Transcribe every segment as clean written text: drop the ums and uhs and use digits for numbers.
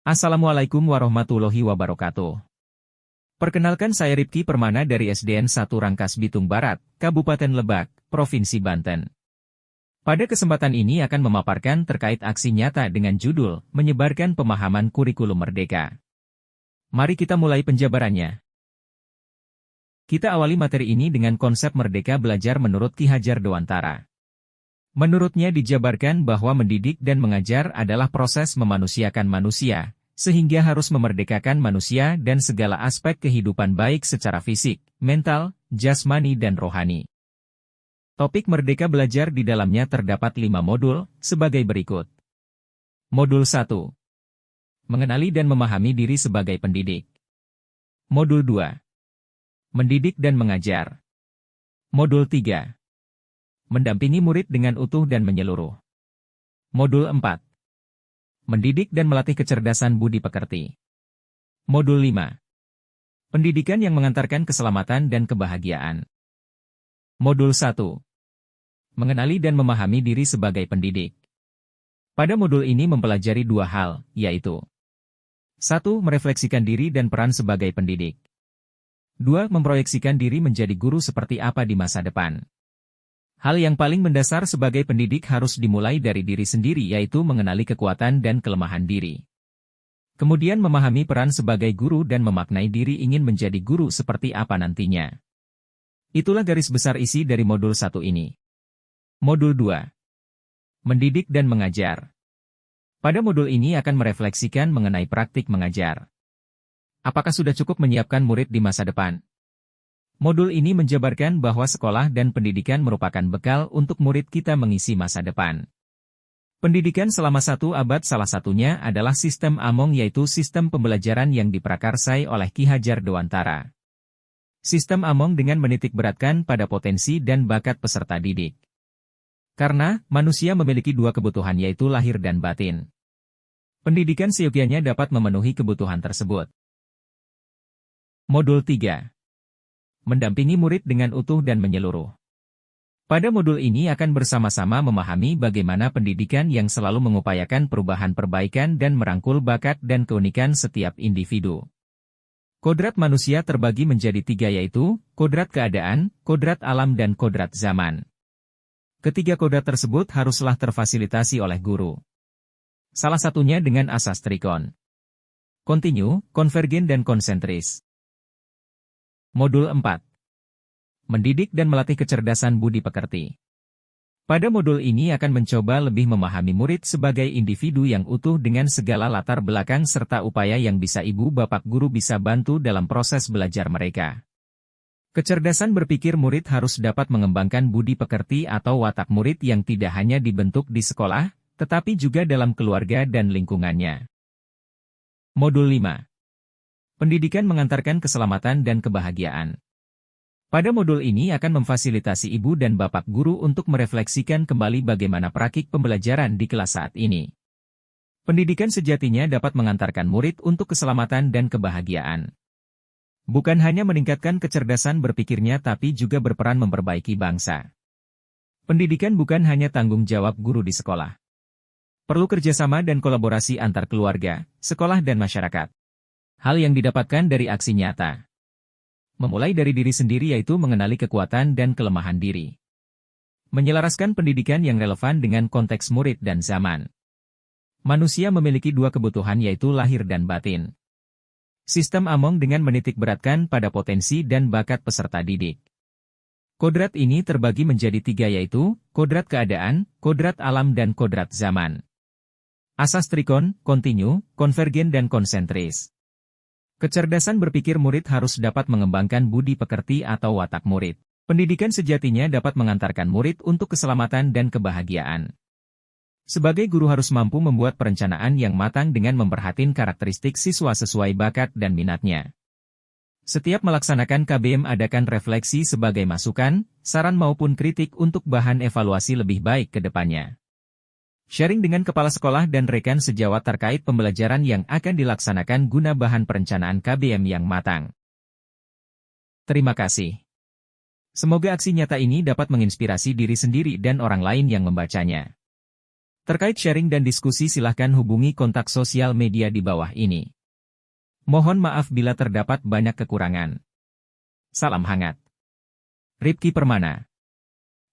Assalamualaikum warahmatullahi wabarakatuh. Perkenalkan saya Ripki Permana dari SDN 1 Rangkas Bitung Barat, Kabupaten Lebak, Provinsi Banten. Pada kesempatan ini akan memaparkan terkait aksi nyata dengan judul, Menyebarkan Pemahaman Kurikulum Merdeka. Mari kita mulai penjabarannya. Kita awali materi ini dengan konsep merdeka belajar menurut Ki Hajar Dewantara. Menurutnya dijabarkan bahwa mendidik dan mengajar adalah proses memanusiakan manusia, sehingga harus memerdekakan manusia dan segala aspek kehidupan baik secara fisik, mental, jasmani dan rohani. Topik Merdeka Belajar di dalamnya terdapat 5 modul, sebagai berikut. Modul 1. Mengenali dan memahami diri sebagai pendidik. Modul 2. Mendidik dan mengajar. Modul 3. Mendampingi murid dengan utuh dan menyeluruh. Modul 4. Mendidik dan melatih kecerdasan budi pekerti. Modul 5. Pendidikan yang mengantarkan keselamatan dan kebahagiaan. Modul 1. Mengenali dan memahami diri sebagai pendidik. Pada modul ini mempelajari 2 hal, yaitu 1. Merefleksikan diri dan peran sebagai pendidik. 2. Memproyeksikan diri menjadi guru seperti apa di masa depan. Hal yang paling mendasar sebagai pendidik harus dimulai dari diri sendiri yaitu mengenali kekuatan dan kelemahan diri. Kemudian memahami peran sebagai guru dan memaknai diri ingin menjadi guru seperti apa nantinya. Itulah garis besar isi dari modul 1 ini. Modul 2. Mendidik dan mengajar. Pada modul ini akan merefleksikan mengenai praktik mengajar. Apakah sudah cukup menyiapkan murid di masa depan? Modul ini menjabarkan bahwa sekolah dan pendidikan merupakan bekal untuk murid kita mengisi masa depan. Pendidikan selama 1 abad salah satunya adalah sistem Among yaitu sistem pembelajaran yang diprakarsai oleh Ki Hajar Dewantara. Sistem Among dengan menitikberatkan pada potensi dan bakat peserta didik. Karena, manusia memiliki 2 kebutuhan yaitu lahir dan batin. Pendidikan seyogianya dapat memenuhi kebutuhan tersebut. Modul 3. Mendampingi murid dengan utuh dan menyeluruh. Pada modul ini akan bersama-sama memahami bagaimana pendidikan yang selalu mengupayakan perubahan perbaikan dan merangkul bakat dan keunikan setiap individu. Kodrat manusia terbagi menjadi 3 yaitu, kodrat keadaan, kodrat alam dan kodrat zaman. Ketiga kodrat tersebut haruslah terfasilitasi oleh guru. Salah satunya dengan asas trikon. Kontinu, konvergen dan konsentris. Modul 4. Mendidik dan melatih kecerdasan budi pekerti. Pada modul ini akan mencoba lebih memahami murid sebagai individu yang utuh dengan segala latar belakang serta upaya yang bisa ibu bapak guru bisa bantu dalam proses belajar mereka. Kecerdasan berpikir murid harus dapat mengembangkan budi pekerti atau watak murid yang tidak hanya dibentuk di sekolah, tetapi juga dalam keluarga dan lingkungannya. Modul 5. Pendidikan mengantarkan keselamatan dan kebahagiaan. Pada modul ini akan memfasilitasi ibu dan bapak guru untuk merefleksikan kembali bagaimana praktik pembelajaran di kelas saat ini. Pendidikan sejatinya dapat mengantarkan murid untuk keselamatan dan kebahagiaan. Bukan hanya meningkatkan kecerdasan berpikirnya tapi juga berperan memperbaiki bangsa. Pendidikan bukan hanya tanggung jawab guru di sekolah. Perlu kerjasama dan kolaborasi antar keluarga, sekolah dan masyarakat. Hal yang didapatkan dari aksi nyata. Memulai dari diri sendiri yaitu mengenali kekuatan dan kelemahan diri. Menyelaraskan pendidikan yang relevan dengan konteks murid dan zaman. Manusia memiliki 2 kebutuhan yaitu lahir dan batin. Sistem Among dengan menitikberatkan pada potensi dan bakat peserta didik. Kodrat ini terbagi menjadi 3 yaitu, kodrat keadaan, kodrat alam dan kodrat zaman. Asas trikon, kontinu, konvergen dan konsentris. Kecerdasan berpikir murid harus dapat mengembangkan budi pekerti atau watak murid. Pendidikan sejatinya dapat mengantarkan murid untuk keselamatan dan kebahagiaan. Sebagai guru harus mampu membuat perencanaan yang matang dengan memperhatikan karakteristik siswa sesuai bakat dan minatnya. Setiap melaksanakan KBM adakan refleksi sebagai masukan, saran maupun kritik untuk bahan evaluasi lebih baik ke depannya. Sharing dengan kepala sekolah dan rekan sejawat terkait pembelajaran yang akan dilaksanakan guna bahan perencanaan KBM yang matang. Terima kasih. Semoga aksi nyata ini dapat menginspirasi diri sendiri dan orang lain yang membacanya. Terkait sharing dan diskusi silahkan hubungi kontak sosial media di bawah ini. Mohon maaf bila terdapat banyak kekurangan. Salam hangat. Ripki Permana.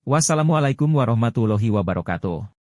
Wassalamualaikum warahmatullahi wabarakatuh.